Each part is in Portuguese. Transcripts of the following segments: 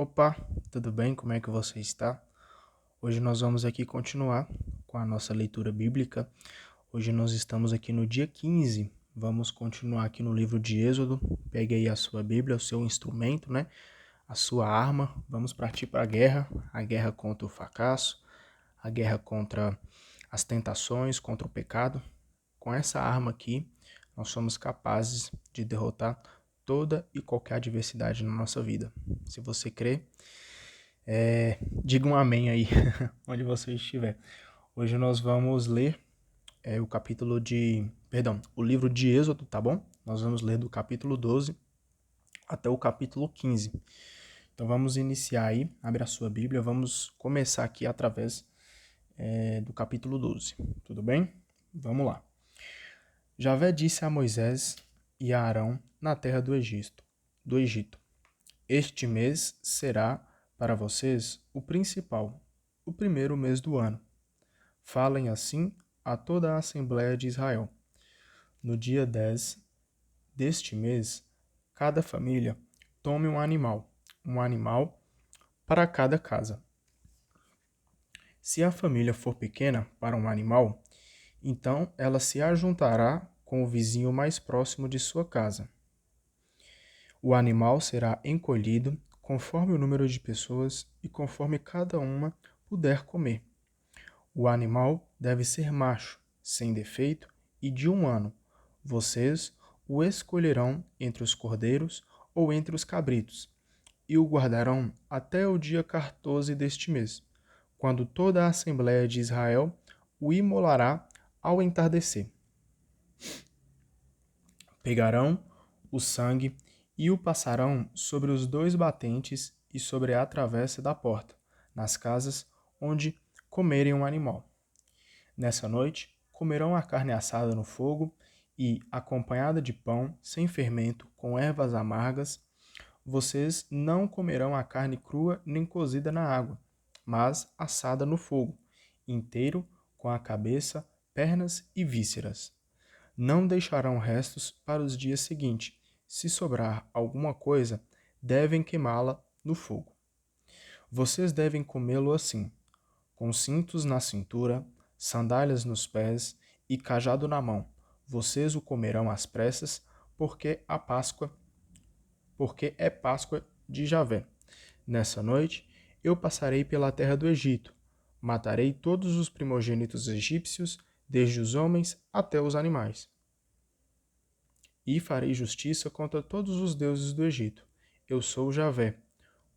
Opa, tudo bem? Como é que você está? Hoje nós vamos aqui continuar com a nossa leitura bíblica. Hoje nós estamos aqui no dia 15. Vamos continuar aqui no livro de Êxodo. Pegue aí a sua Bíblia, o seu instrumento, né? A sua arma. Vamos partir para a guerra contra o fracasso, a guerra contra as tentações, contra o pecado. Com essa arma aqui, nós somos capazes de derrotar toda e qualquer adversidade na nossa vida. Se você crê, diga um amém aí, onde você estiver. Hoje nós vamos ler o livro de Êxodo, tá bom? Nós vamos ler do capítulo 12 até o capítulo 15. Então vamos iniciar aí, abre a sua Bíblia, vamos começar aqui através do capítulo 12, tudo bem? Vamos lá. Javé disse a Moisés e a Arão na terra do Egito: Este mês será para vocês o principal, o primeiro mês do ano. Falem assim a toda a Assembleia de Israel. No dia 10 deste mês, cada família tome um animal para cada casa. Se a família for pequena para um animal, então ela se ajuntará com o vizinho mais próximo de sua casa. O animal será encolhido conforme o número de pessoas e conforme cada uma puder comer. O animal deve ser macho, sem defeito e de 1 ano. Vocês o escolherão entre os cordeiros ou entre os cabritos, e o guardarão até o dia 14 deste mês, quando toda a Assembleia de Israel o imolará ao entardecer. Pegarão o sangue e o passarão sobre os 2 batentes e sobre a travessa da porta, nas casas onde comerem o animal. Nessa noite, comerão a carne assada no fogo e, acompanhada de pão sem fermento com ervas amargas. Vocês não comerão a carne crua nem cozida na água, mas assada no fogo, inteiro, com a cabeça, pernas e vísceras. Não deixarão restos para os dias seguintes. Se sobrar alguma coisa, devem queimá-la no fogo. Vocês devem comê-lo assim, com cintos na cintura, sandálias nos pés e cajado na mão. Vocês o comerão às pressas, porque é Páscoa de Javé. Nessa noite eu passarei pela terra do Egito. Matarei todos os primogênitos egípcios, desde os homens até os animais. E farei justiça contra todos os deuses do Egito. Eu sou Javé.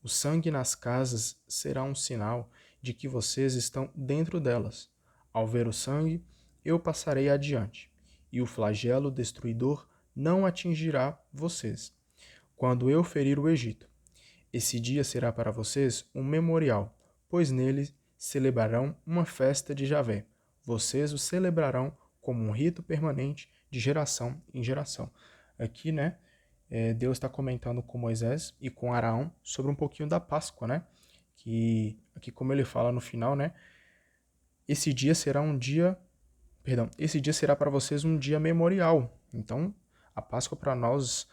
O sangue nas casas será um sinal de que vocês estão dentro delas. Ao ver o sangue, eu passarei adiante, e o flagelo destruidor não atingirá vocês, quando eu ferir o Egito. Esse dia será para vocês um memorial, pois nele celebrarão uma festa de Javé. Vocês o celebrarão como um rito permanente de geração em geração. Aqui, né, Deus está comentando com Moisés e com Arão sobre um pouquinho da Páscoa, né? Que aqui, como ele fala no final, né? Esse dia será um dia, perdão, esse dia será para vocês um dia memorial. Então, a Páscoa para nós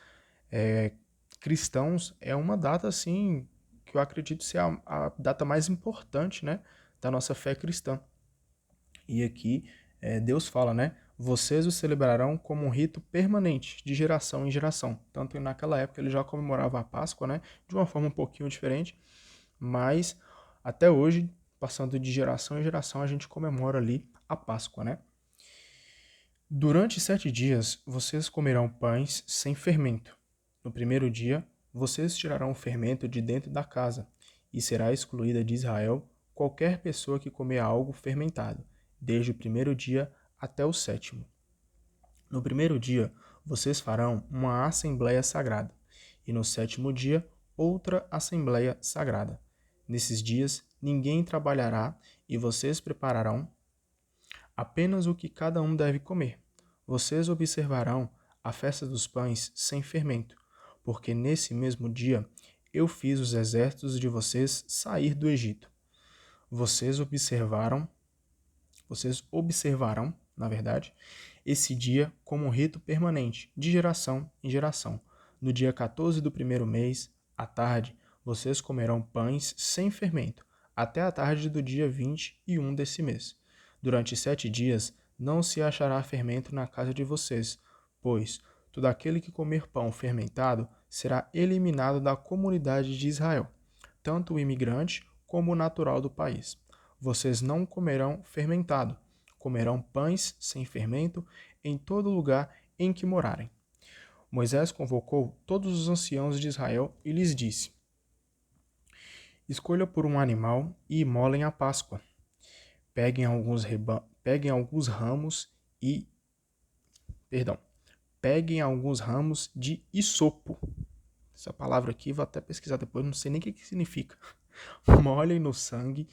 cristãos é uma data assim que eu acredito ser a data mais importante, né, da nossa fé cristã. E aqui Deus fala, né? Vocês o celebrarão como um rito permanente, de geração em geração. Tanto que naquela época ele já comemorava a Páscoa, né? De uma forma um pouquinho diferente, mas até hoje, passando de geração em geração, a gente comemora ali a Páscoa, né? Durante 7 dias, vocês comerão pães sem fermento. No primeiro dia, vocês tirarão o fermento de dentro da casa, e será excluída de Israel qualquer pessoa que comer algo fermentado, desde o primeiro dia até o 7º. No primeiro dia, vocês farão uma assembleia sagrada, e no 7º dia, outra assembleia sagrada. Nesses dias, ninguém trabalhará e vocês prepararão apenas o que cada um deve comer. Vocês observarão a festa dos pães sem fermento, porque nesse mesmo dia eu fiz os exércitos de vocês sair do Egito. Vocês observarão, na verdade, esse dia como um rito permanente, de geração em geração. No dia 14 do primeiro mês, à tarde, vocês comerão pães sem fermento, até a tarde do dia 21 desse mês. Durante 7 dias não se achará fermento na casa de vocês, pois todo aquele que comer pão fermentado será eliminado da comunidade de Israel, tanto o imigrante como o natural do país. Vocês não comerão fermentado, comerão pães sem fermento em todo lugar em que morarem. Moisés convocou todos os anciãos de Israel e lhes disse: Escolha por um animal e imolem a Páscoa. Peguem alguns ramos e, perdão, peguem alguns ramos de isopo. Essa palavra aqui, vou até pesquisar depois, não sei nem o que significa. Molhem no sangue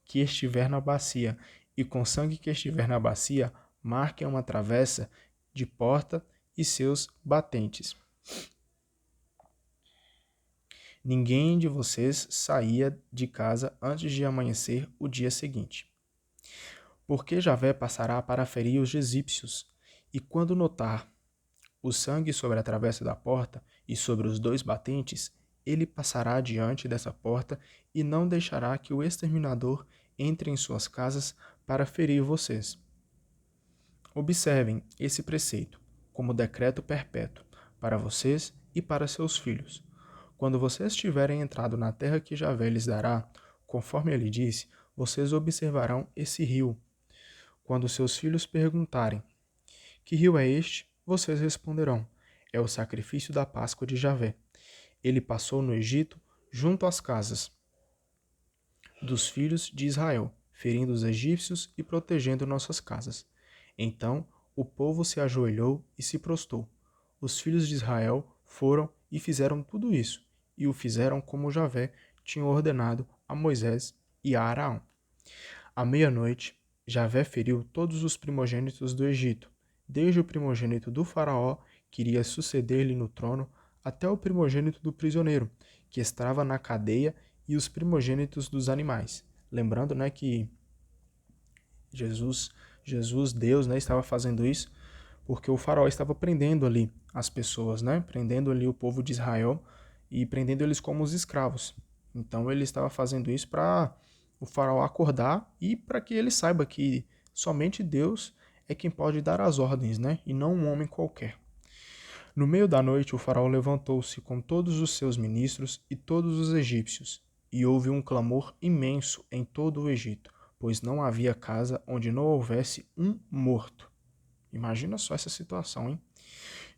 que estiver na bacia, e com o sangue que estiver na bacia, marquem uma travessa de porta e seus batentes. Ninguém de vocês saía de casa antes de amanhecer o dia seguinte. Porque Javé passará para ferir os egípcios, e quando notar o sangue sobre a travessa da porta e sobre os 2 batentes, ele passará diante dessa porta e não deixará que o exterminador entre em suas casas para ferir vocês. Observem esse preceito como decreto perpétuo para vocês e para seus filhos. Quando vocês tiverem entrado na terra que Javé lhes dará, conforme ele disse, vocês observarão esse rio. Quando seus filhos perguntarem: que rio é este? Vocês responderão: é o sacrifício da Páscoa de Javé. Ele passou no Egito, junto às casas dos filhos de Israel, ferindo os egípcios e protegendo nossas casas. Então o povo se ajoelhou e se prostrou. Os filhos de Israel foram e fizeram tudo isso, e o fizeram como Javé tinha ordenado a Moisés e a Araão. À meia-noite, Javé feriu todos os primogênitos do Egito, desde o primogênito do faraó, que iria suceder-lhe no trono, até o primogênito do prisioneiro, que estava na cadeia, e os primogênitos dos animais. Lembrando, né, que Jesus, Deus, né, estava fazendo isso porque o faraó estava prendendo ali as pessoas, né, prendendo ali o povo de Israel e prendendo eles como os escravos. Então ele estava fazendo isso para o faraó acordar e para que ele saiba que somente Deus é quem pode dar as ordens, né, e não um homem qualquer. No meio da noite, o faraó levantou-se com todos os seus ministros e todos os egípcios, e houve um clamor imenso em todo o Egito, pois não havia casa onde não houvesse um morto. Imagina só essa situação, hein?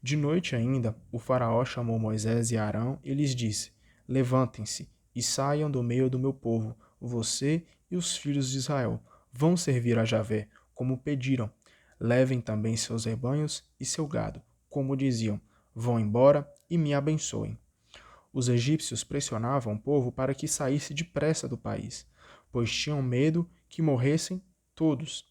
De noite ainda, o faraó chamou Moisés e Arão e lhes disse: Levantem-se e saiam do meio do meu povo, você e os filhos de Israel. Vão servir a Javé, como pediram. Levem também seus rebanhos e seu gado, como diziam. Vão embora e me abençoem. Os egípcios pressionavam o povo para que saísse depressa do país, pois tinham medo que morressem todos.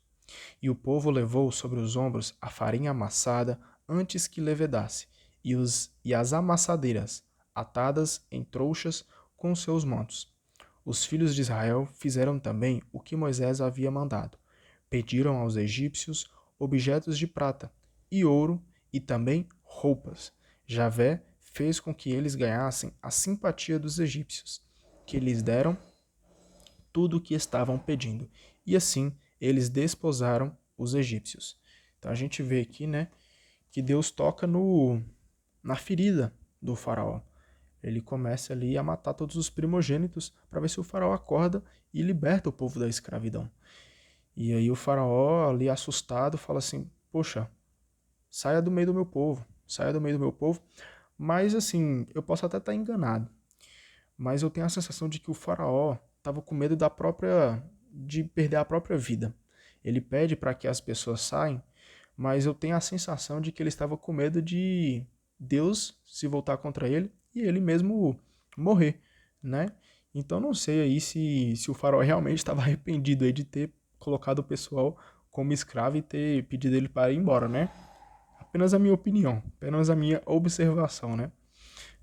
E o povo levou sobre os ombros a farinha amassada antes que levedasse, e as amassadeiras, atadas em trouxas com seus mantos. Os filhos de Israel fizeram também o que Moisés havia mandado. Pediram aos egípcios objetos de prata e ouro e também roupas. Javé fez com que eles ganhassem a simpatia dos egípcios, que lhes deram tudo o que estavam pedindo. E assim eles desposaram os egípcios. Então a gente vê aqui, né, que Deus toca na ferida do faraó. Ele começa ali a matar todos os primogênitos para ver se o faraó acorda e liberta o povo da escravidão. E aí o faraó ali assustado fala assim: poxa, saia do meio do meu povo, saia do meio do meu povo. Mas assim, eu posso até estar enganado, mas eu tenho a sensação de que o faraó estava com medo de perder a própria vida. Ele pede para que as pessoas saiam, mas eu tenho a sensação de que ele estava com medo de Deus se voltar contra ele e ele mesmo morrer, né? Então não sei aí se o faraó realmente estava arrependido aí de ter colocado o pessoal como escravo e ter pedido ele para ir embora, né? Apenas a minha opinião, apenas a minha observação, né?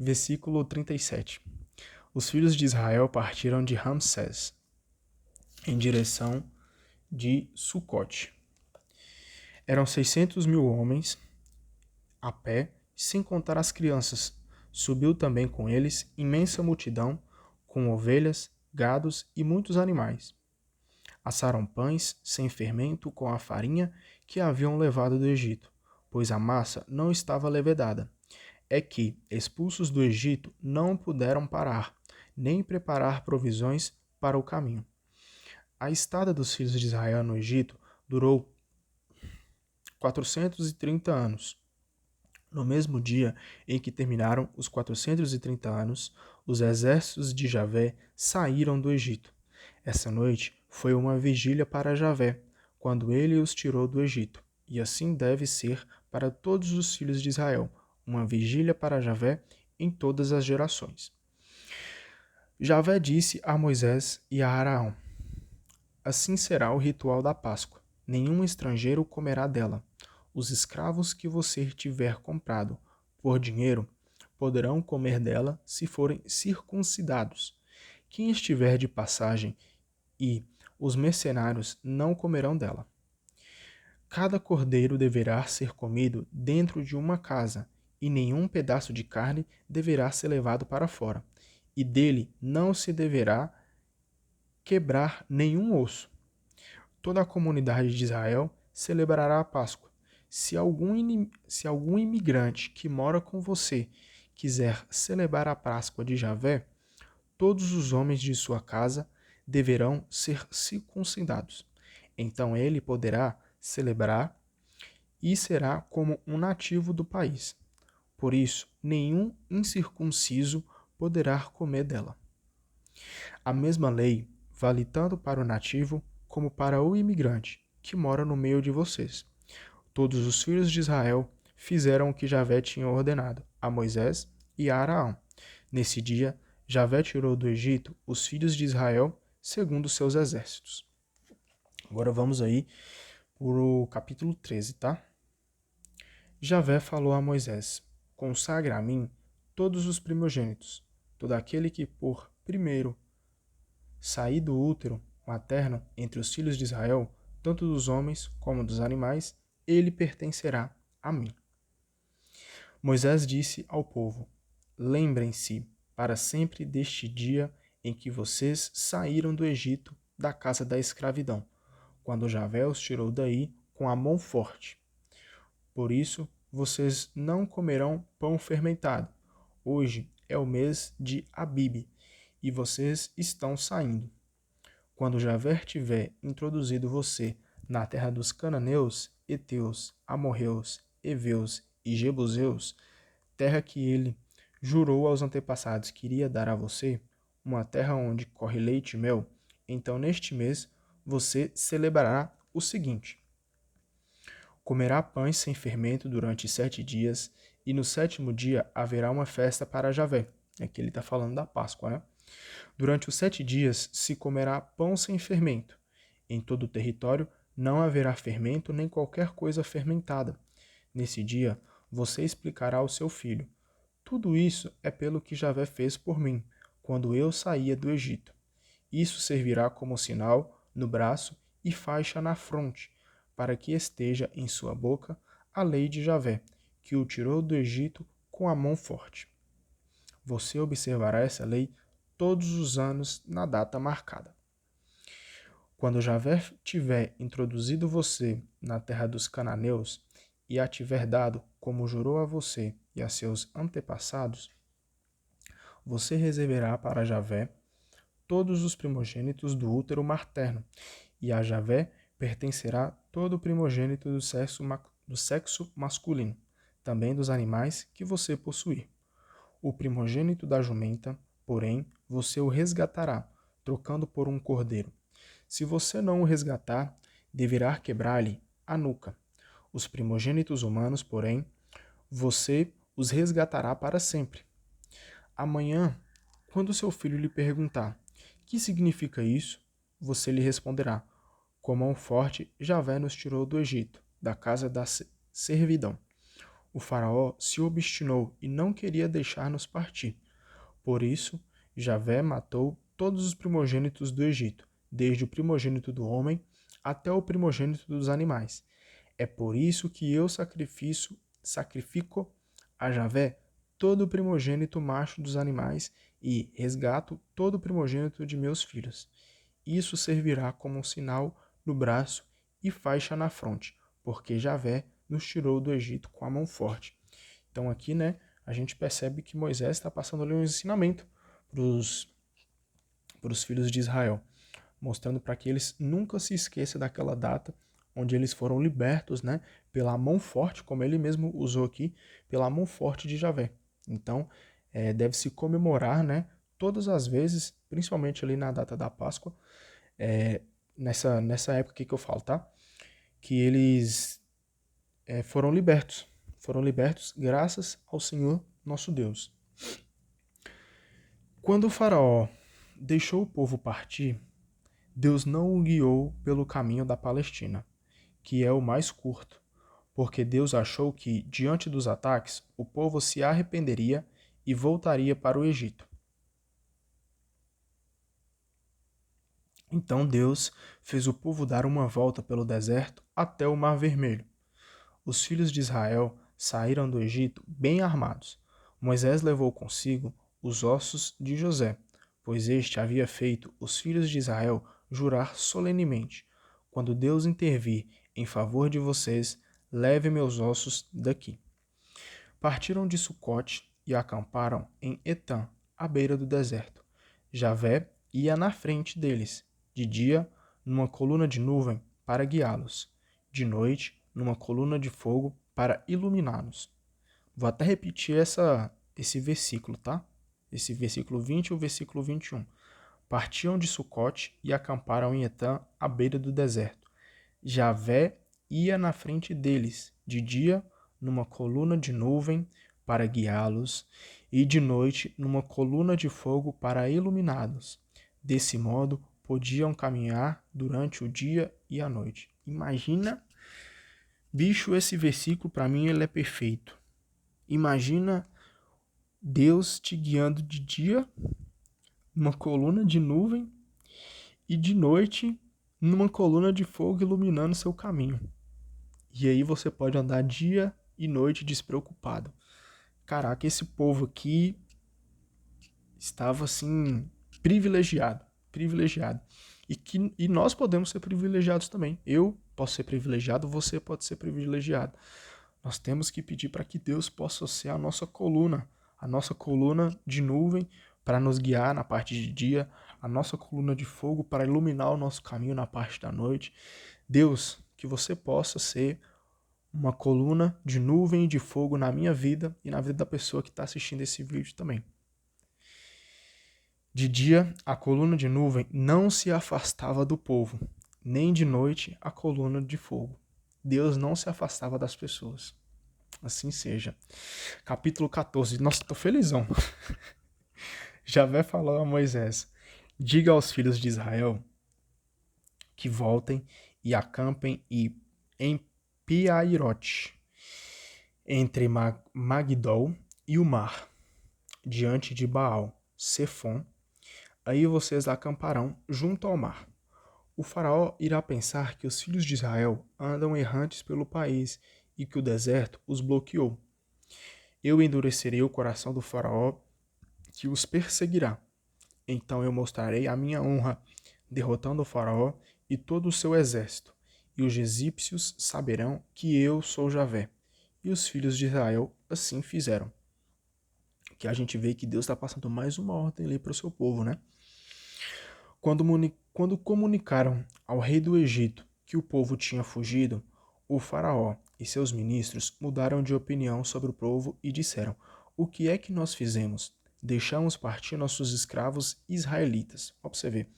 Versículo 37. Os filhos de Israel partiram de Ramsés em direção de Sucote. Eram 600.000 homens a pé, sem contar as crianças. Subiu também com eles imensa multidão, com ovelhas, gados e muitos animais. Assaram pães sem fermento com a farinha que haviam levado do Egito, pois a massa não estava levedada. É que, expulsos do Egito, não puderam parar, nem preparar provisões para o caminho. A estada dos filhos de Israel no Egito durou 430 anos. No mesmo dia em que terminaram os 430 anos, os exércitos de Javé saíram do Egito. Essa noite foi uma vigília para Javé, quando ele os tirou do Egito. E assim deve ser para todos os filhos de Israel, uma vigília para Javé em todas as gerações. Javé disse a Moisés e a Araão: Assim será o ritual da Páscoa. Nenhum estrangeiro comerá dela. Os escravos que você tiver comprado por dinheiro poderão comer dela se forem circuncidados. Quem estiver de passagem e os mercenários não comerão dela. Cada cordeiro deverá ser comido dentro de uma casa, e nenhum pedaço de carne deverá ser levado para fora, e dele não se deverá quebrar nenhum osso. Toda a comunidade de Israel celebrará a Páscoa. Se algum imigrante que mora com você quiser celebrar a Páscoa de Javé, todos os homens de sua casa deverão ser circuncidados. Então ele poderá celebrar e será como um nativo do país. Por isso, nenhum incircunciso poderá comer dela. A mesma lei vale tanto para o nativo como para o imigrante que mora no meio de vocês. Todos os filhos de Israel fizeram o que Javé tinha ordenado a Moisés e a Araão. Nesse dia, Javé tirou do Egito os filhos de Israel segundo seus exércitos. Agora vamos aí para o capítulo 13, tá? Javé falou a Moisés: Consagra a mim todos os primogênitos, todo aquele que por primeiro sair do útero materno entre os filhos de Israel, tanto dos homens como dos animais, ele pertencerá a mim. Moisés disse ao povo: Lembrem-se para sempre deste dia em que vocês saíram do Egito, da casa da escravidão, quando Javé os tirou daí com a mão forte. Por isso, vocês não comerão pão fermentado. Hoje é o mês de Abibe, e vocês estão saindo. Quando Javé tiver introduzido você na terra dos cananeus, heteus, amorreus, heveus e jebuseus, terra que ele jurou aos antepassados que iria dar a você, uma terra onde corre leite e mel, então neste mês você celebrará o seguinte: comerá pães sem fermento durante 7 dias, e no 7º dia haverá uma festa para Javé. Aqui ele está falando da Páscoa, né? Durante os 7 dias se comerá pão sem fermento. Em todo o território não haverá fermento nem qualquer coisa fermentada. Nesse dia você explicará ao seu filho: tudo isso é pelo que Javé fez por mim, quando eu saía do Egito. Isso servirá como sinal no braço e faixa na fronte, para que esteja em sua boca a lei de Javé, que o tirou do Egito com a mão forte. Você observará essa lei todos os anos na data marcada. Quando Javé tiver introduzido você na terra dos cananeus e a tiver dado, como jurou a você e a seus antepassados, você reservará para Javé todos os primogênitos do útero materno, e a Javé pertencerá todo o primogênito do sexo masculino, também dos animais que você possuir. O primogênito da jumenta, porém, você o resgatará, trocando por um cordeiro. Se você não o resgatar, deverá quebrar-lhe a nuca. Os primogênitos humanos, porém, você os resgatará para sempre. Amanhã, quando seu filho lhe perguntar: que significa isso? Você lhe responderá: com mão forte, Javé nos tirou do Egito, da casa da servidão. O faraó se obstinou e não queria deixar-nos partir. Por isso, Javé matou todos os primogênitos do Egito, desde o primogênito do homem até o primogênito dos animais. É por isso que eu sacrifico a Javé todo o primogênito macho dos animais e resgato todo o primogênito de meus filhos. Isso servirá como um sinal no braço e faixa na fronte, porque Javé nos tirou do Egito com a mão forte. Então aqui, né, a gente percebe que Moisés está passando ali um ensinamento para os filhos de Israel, mostrando para que eles nunca se esqueçam daquela data onde eles foram libertos, né, pela mão forte, como ele mesmo usou aqui, pela mão forte de Javé. Então, deve-se comemorar, né, todas as vezes, principalmente ali na data da Páscoa, nessa época que eu falo, tá? Que eles foram libertos graças ao Senhor nosso Deus. Quando o faraó deixou o povo partir, Deus não o guiou pelo caminho da Palestina, que é o mais curto, porque Deus achou que, diante dos ataques, o povo se arrependeria e voltaria para o Egito. Então Deus fez o povo dar uma volta pelo deserto até o Mar Vermelho. Os filhos de Israel saíram do Egito bem armados. Moisés levou consigo os ossos de José, pois este havia feito os filhos de Israel jurar solenemente: quando Deus intervir em favor de vocês, leve meus ossos daqui. Partiram de Sucote e acamparam em Etã, à beira do deserto. Javé ia na frente deles, de dia, numa coluna de nuvem para guiá-los, de noite, numa coluna de fogo para iluminá-los. Vou até repetir esse versículo, tá? Esse versículo 20 e o versículo 21. Partiam de Sucote e acamparam em Etã, à beira do deserto. Javé ia na frente deles, de dia, numa coluna de nuvem para guiá-los, e de noite, numa coluna de fogo para iluminá-los. Desse modo, podiam caminhar durante o dia e a noite. Imagina, bicho, esse versículo para mim ele é perfeito. Imagina Deus te guiando de dia, numa coluna de nuvem, e de noite, numa coluna de fogo iluminando seu caminho. E aí você pode andar dia e noite despreocupado. Caraca, esse povo aqui estava assim privilegiado, privilegiado. E nós podemos ser privilegiados também. Eu posso ser privilegiado, você pode ser privilegiado. Nós temos que pedir para que Deus possa ser a nossa coluna de nuvem para nos guiar na parte de dia, a nossa coluna de fogo para iluminar o nosso caminho na parte da noite. Deus, que você possa ser uma coluna de nuvem e de fogo na minha vida e na vida da pessoa que está assistindo esse vídeo também. De dia, a coluna de nuvem não se afastava do povo, nem de noite a coluna de fogo. Deus não se afastava das pessoas. Assim seja. Capítulo 14. Nossa, tô felizão. Javé falou a Moisés: diga aos filhos de Israel que voltem e acampem em Piairote, entre Magdol e o mar, diante de Baal, Sefom. Aí vocês acamparão junto ao mar. O faraó irá pensar que os filhos de Israel andam errantes pelo país e que o deserto os bloqueou. Eu endurecerei o coração do faraó, que os perseguirá. Então eu mostrarei a minha honra, derrotando o faraó e todo o seu exército. E os egípcios saberão que eu sou Javé. E os filhos de Israel assim fizeram. Que a gente vê que Deus está passando mais uma ordem ali para o seu povo, né? Quando comunicaram ao rei do Egito que o povo tinha fugido, o faraó e seus ministros mudaram de opinião sobre o povo e disseram: o que é que nós fizemos? Deixamos partir nossos escravos israelitas. Ó, pra você ver,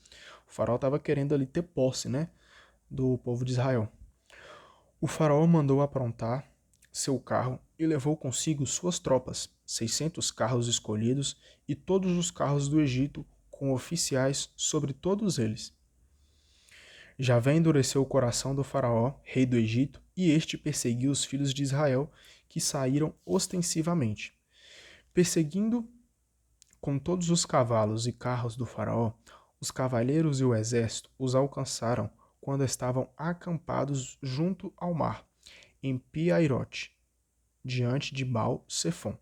o faraó estava querendo ali ter posse, né, do povo de Israel. O faraó mandou aprontar seu carro e levou consigo suas tropas, 600 carros escolhidos e todos os carros do Egito, com oficiais sobre todos eles. Javé endureceu o coração do faraó, rei do Egito, e este perseguiu os filhos de Israel, que saíram ostensivamente. Perseguindo com todos os cavalos e carros do faraó, os cavaleiros e o exército os alcançaram quando estavam acampados junto ao mar, em Piairote, diante de Baal-Sefom.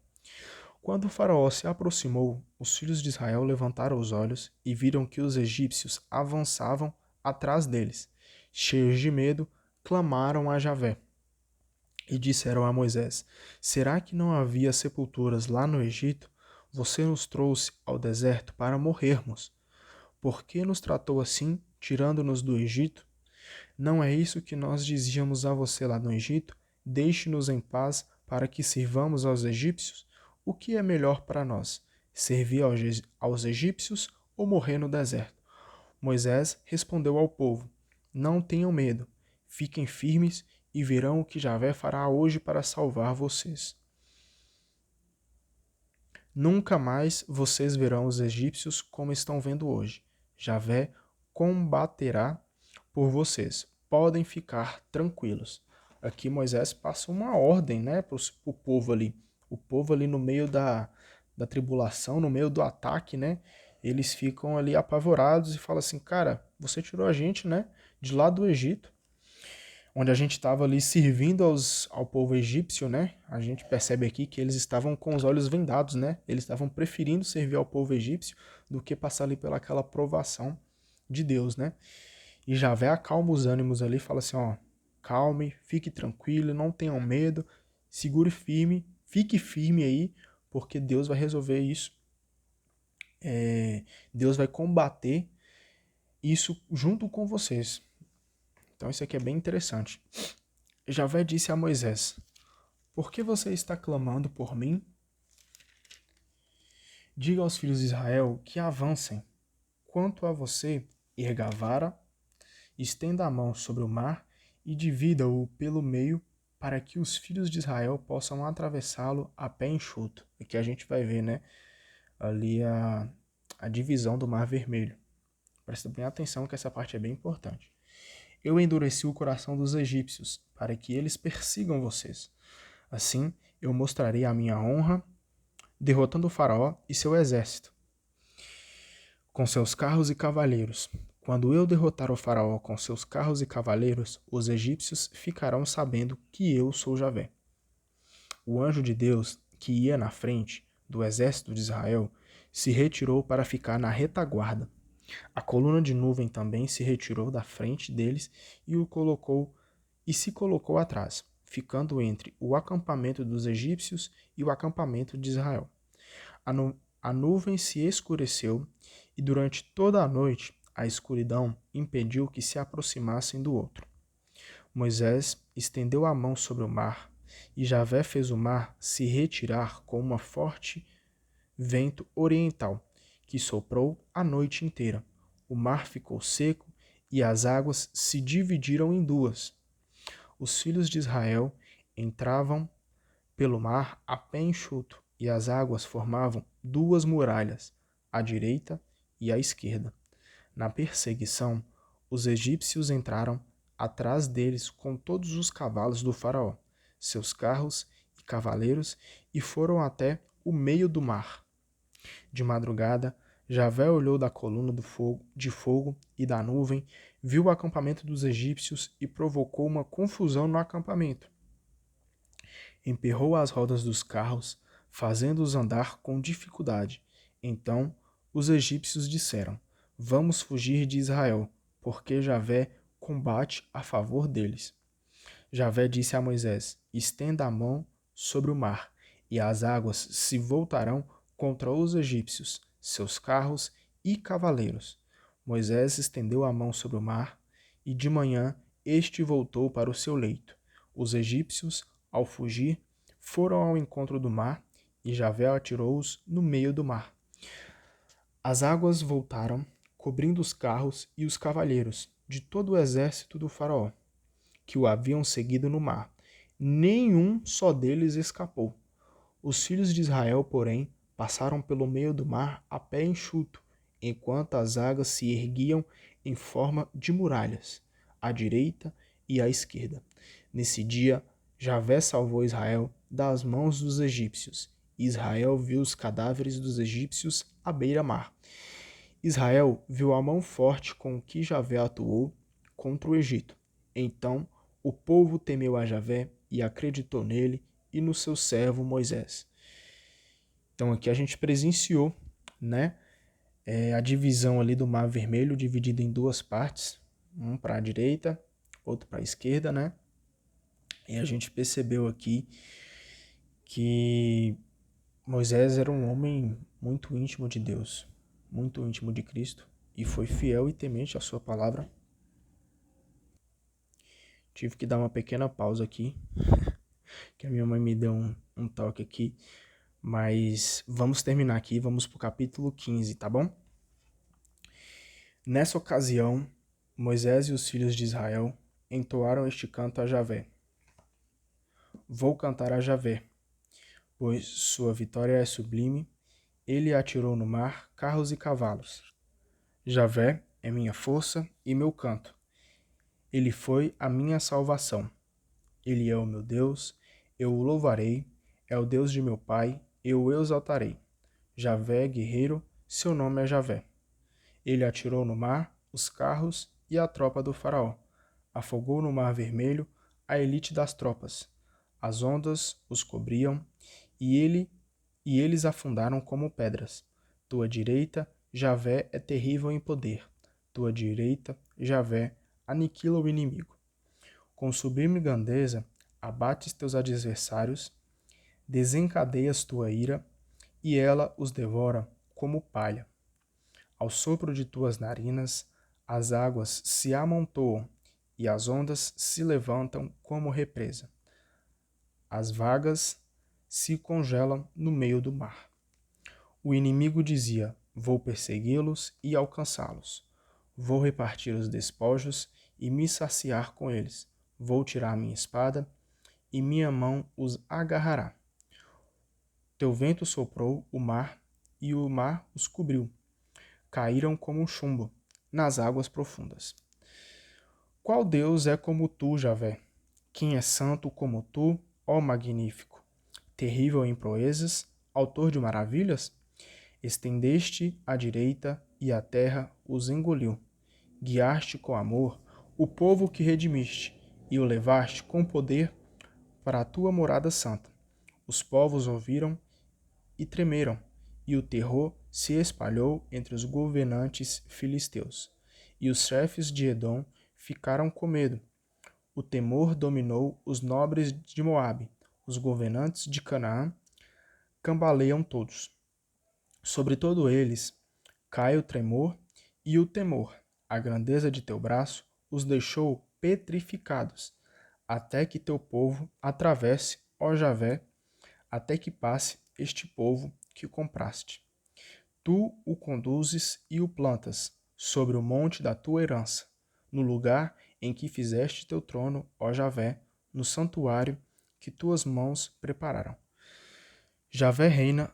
Quando o faraó se aproximou, os filhos de Israel levantaram os olhos e viram que os egípcios avançavam atrás deles. Cheios de medo, clamaram a Javé e disseram a Moisés: Será que não havia sepulturas lá no Egito? Você nos trouxe ao deserto para morrermos. Por que nos tratou assim, tirando-nos do Egito? Não é isso que nós dizíamos a você lá no Egito? Deixe-nos em paz para que sirvamos aos egípcios? O que é melhor para nós? Servir aos egípcios ou morrer no deserto? Moisés respondeu ao povo: Não tenham medo, fiquem firmes e verão o que Javé fará hoje para salvar vocês. Nunca mais vocês verão os egípcios como estão vendo hoje. Javé combaterá por vocês. Podem ficar tranquilos. Aqui Moisés passa uma ordem, né, para o povo ali. O povo ali no meio da tribulação, no meio do ataque, né? Eles ficam ali apavorados e falam assim, cara, você tirou a gente, né, de lá do Egito, onde a gente estava ali servindo ao povo egípcio, né? A gente percebe aqui que eles estavam com os olhos vendados, né? Eles estavam preferindo servir ao povo egípcio do que passar ali pelaquela provação de Deus, né? E Javé acalma os ânimos ali, fala assim, ó, calme, fique tranquilo, não tenham medo, segure firme, fique firme aí, porque Deus vai resolver isso. Deus vai combater isso junto com vocês. Então isso aqui é bem interessante. Javé disse a Moisés: Por que você está clamando por mim? Diga aos filhos de Israel que avancem. Quanto a você, erga a vara, estenda a mão sobre o mar e divida-o pelo meio para que os filhos de Israel possam atravessá-lo a pé enxuto. Aqui a gente vai ver, né, ali a divisão do Mar Vermelho. Presta bem atenção que essa parte é bem importante. Eu endureci o coração dos egípcios para que eles persigam vocês. Assim, eu mostrarei a minha honra, derrotando o faraó e seu exército, com seus carros e cavaleiros. Quando eu derrotar o faraó com seus carros e cavaleiros, os egípcios ficarão sabendo que eu sou Javé. O anjo de Deus, que ia na frente do exército de Israel, se retirou para ficar na retaguarda. A coluna de nuvem também se retirou da frente deles e se colocou atrás, ficando entre o acampamento dos egípcios e o acampamento de Israel. A nuvem se escureceu e durante toda a noite a escuridão impediu que se aproximassem do outro. Moisés estendeu a mão sobre o mar e Javé fez o mar se retirar com um forte vento oriental que soprou a noite inteira. O mar ficou seco e as águas se dividiram em duas. Os filhos de Israel entravam pelo mar a pé enxuto, e as águas formavam duas muralhas, à direita e à esquerda. Na perseguição, os egípcios entraram atrás deles com todos os cavalos do faraó, seus carros e cavaleiros, e foram até o meio do mar. De madrugada, Javé olhou da coluna de fogo e da nuvem, viu o acampamento dos egípcios e provocou uma confusão no acampamento. Emperrou as rodas dos carros, fazendo-os andar com dificuldade. Então os egípcios disseram: Vamos fugir de Israel, porque Javé combate a favor deles. Javé disse a Moisés: Estenda a mão sobre o mar, e as águas se voltarão contra os egípcios, seus carros e cavaleiros. Moisés estendeu a mão sobre o mar, e de manhã este voltou para o seu leito. Os egípcios, ao fugir, foram ao encontro do mar, e Javé atirou-os no meio do mar. As águas voltaram, cobrindo os carros e os cavaleiros de todo o exército do faraó, que o haviam seguido no mar. Nenhum só deles escapou. Os filhos de Israel, porém, passaram pelo meio do mar a pé enxuto, enquanto as águas se erguiam em forma de muralhas, à direita e à esquerda. Nesse dia, Javé salvou Israel das mãos dos egípcios. Israel viu os cadáveres dos egípcios à beira-mar. Israel viu a mão forte com que Javé atuou contra o Egito. Então, o povo temeu a Javé e acreditou nele e no seu servo Moisés. Então aqui a gente presenciou, né, a divisão ali do Mar Vermelho, dividido em duas partes, um para a direita, outro para a esquerda, né? E a gente percebeu aqui que Moisés era um homem muito íntimo de Deus, muito íntimo de Cristo, e foi fiel e temente à sua palavra. Tive que dar uma pequena pausa aqui, que a minha mãe me deu um toque aqui, mas vamos terminar aqui, vamos para o capítulo 15, tá bom? Nessa ocasião, Moisés e os filhos de Israel entoaram este canto a Javé. Vou cantar a Javé, pois sua vitória é sublime. Ele atirou no mar carros e cavalos. Javé é minha força e meu canto. Ele foi a minha salvação. Ele é o meu Deus, eu o louvarei. É o Deus de meu pai, eu o exaltarei. Javé, guerreiro, seu nome é Javé. Ele atirou no mar os carros e a tropa do faraó. Afogou no mar vermelho a elite das tropas. As ondas os cobriam e eles afundaram como pedras. Tua direita, Javé, é terrível em poder. Tua direita, Javé, aniquila o inimigo. Com sublime grandeza, abates teus adversários, desencadeias tua ira, e ela os devora como palha. Ao sopro de tuas narinas, as águas se amontoam e as ondas se levantam como represa. As vagas se congelam no meio do mar. O inimigo dizia: vou persegui-los e alcançá-los. Vou repartir os despojos e me saciar com eles. Vou tirar minha espada e minha mão os agarrará. Teu vento soprou o mar e o mar os cobriu. Caíram como chumbo nas águas profundas. Qual Deus é como tu, Javé? Quem é santo como tu, ó magnífico? Terrível em proezas, autor de maravilhas? Estendeste a direita e a terra os engoliu. Guiaste com amor o povo que redimiste e o levaste com poder para a tua morada santa. Os povos ouviram e tremeram, e o terror se espalhou entre os governantes filisteus. E os chefes de Edom ficaram com medo. O temor dominou os nobres de Moabe. Os governantes de Canaã cambaleiam todos. Sobre todo eles cai o tremor e o temor. A grandeza de teu braço os deixou petrificados, até que teu povo atravesse, ó Javé, até que passe este povo que compraste. Tu o conduzes e o plantas sobre o monte da tua herança, no lugar em que fizeste teu trono, ó Javé, no santuário que tuas mãos prepararam. Javé reina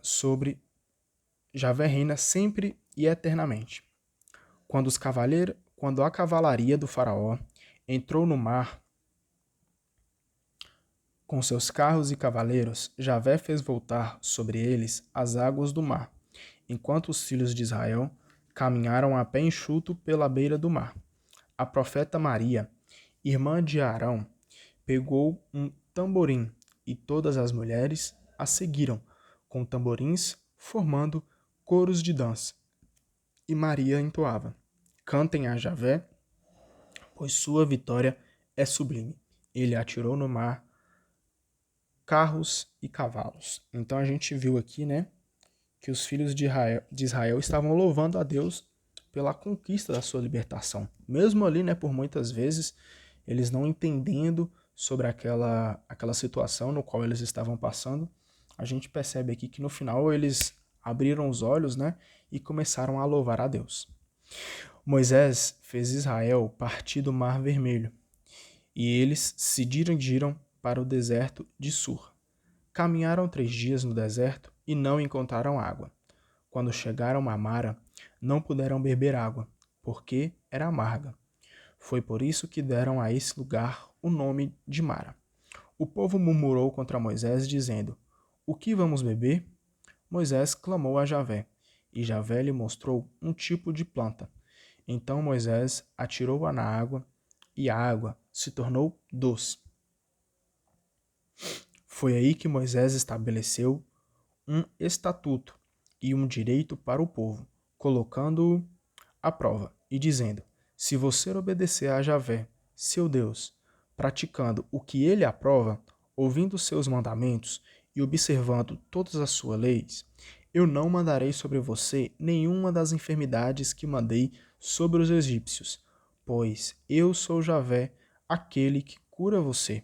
sempre e eternamente. Quando a cavalaria do faraó entrou no mar com seus carros e cavaleiros, Javé fez voltar sobre eles as águas do mar, enquanto os filhos de Israel caminharam a pé enxuto pela beira do mar. A profeta Maria, irmã de Arão, pegou um tamborim e todas as mulheres a seguiram, com tamborins formando coros de dança. E Maria entoava: cantem a Javé, pois sua vitória é sublime. Ele atirou no mar carros e cavalos. Então a gente viu aqui, né, que os filhos de Israel estavam louvando a Deus pela conquista da sua libertação. Mesmo ali, né, por muitas vezes, eles não entendendo sobre aquela situação no qual eles estavam passando, a gente percebe aqui que no final eles abriram os olhos, né, e começaram a louvar a Deus. Moisés fez Israel partir do Mar Vermelho, e eles se dirigiram para o deserto de Sur. Caminharam 3 dias no deserto e não encontraram água. Quando chegaram a Mara, não puderam beber água, porque era amarga. Foi por isso que deram a esse lugar o nome de Mara. O povo murmurou contra Moisés, dizendo: o que vamos beber? Moisés clamou a Javé, e Javé lhe mostrou um tipo de planta. Então Moisés atirou-a na água, e a água se tornou doce. Foi aí que Moisés estabeleceu um estatuto e um direito para o povo, colocando-o à prova e dizendo: se você obedecer a Javé, seu Deus, praticando o que ele aprova, ouvindo seus mandamentos e observando todas as suas leis, eu não mandarei sobre você nenhuma das enfermidades que mandei sobre os egípcios, pois eu sou Javé, aquele que cura você.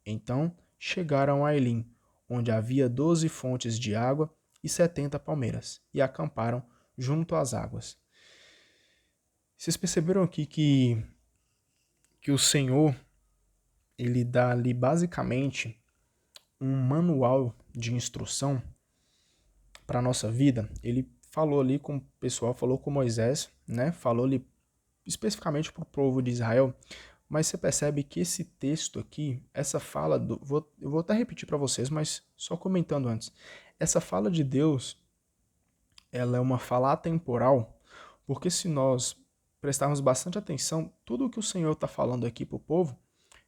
Então chegaram a Elim, onde havia 12 fontes de água e 70 palmeiras, e acamparam junto às águas. Vocês perceberam aqui que o Senhor, ele dá ali basicamente um manual de instrução para a nossa vida? Ele falou ali com o pessoal, falou com Moisés, né? Falou ali especificamente para o povo de Israel, mas você percebe que esse texto aqui, essa fala, eu vou até repetir para vocês, mas só comentando antes. Essa fala de Deus, ela é uma fala atemporal, porque se nós prestarmos bastante atenção, tudo o que o Senhor está falando aqui para o povo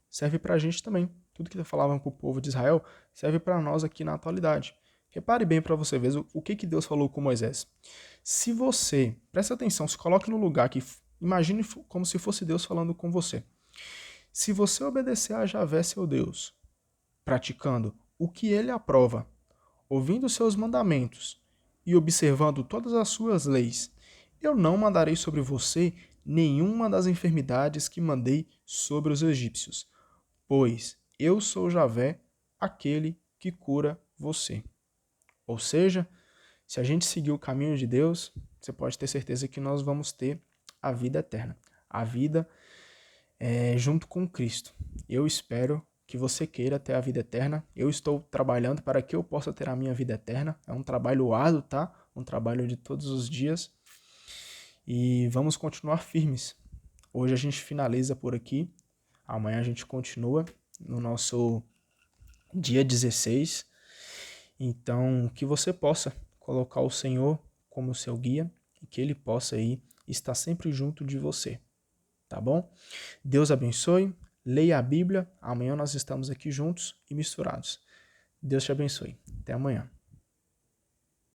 serve para a gente também. Tudo que ele falava para o povo de Israel serve para nós aqui na atualidade. Repare bem para você ver o que Deus falou com Moisés. Se você, presta atenção, se coloque no lugar que, imagine como se fosse Deus falando com você. Se você obedecer a Javé, seu Deus, praticando o que ele aprova, ouvindo seus mandamentos e observando todas as suas leis, eu não mandarei sobre você nenhuma das enfermidades que mandei sobre os egípcios, pois eu sou Javé, aquele que cura você. Ou seja, se a gente seguir o caminho de Deus, você pode ter certeza que nós vamos ter a vida eterna. A vida junto com Cristo. Eu espero que você queira ter a vida eterna. Eu estou trabalhando para que eu possa ter a minha vida eterna. É um trabalho árduo, tá? Um trabalho de todos os dias. E vamos continuar firmes. Hoje a gente finaliza por aqui. Amanhã a gente continua no nosso dia 16. Então, que você possa colocar o Senhor como seu guia e que Ele possa aí estar sempre junto de você. Tá bom? Deus abençoe. Leia a Bíblia. Amanhã nós estamos aqui juntos e misturados. Deus te abençoe. Até amanhã.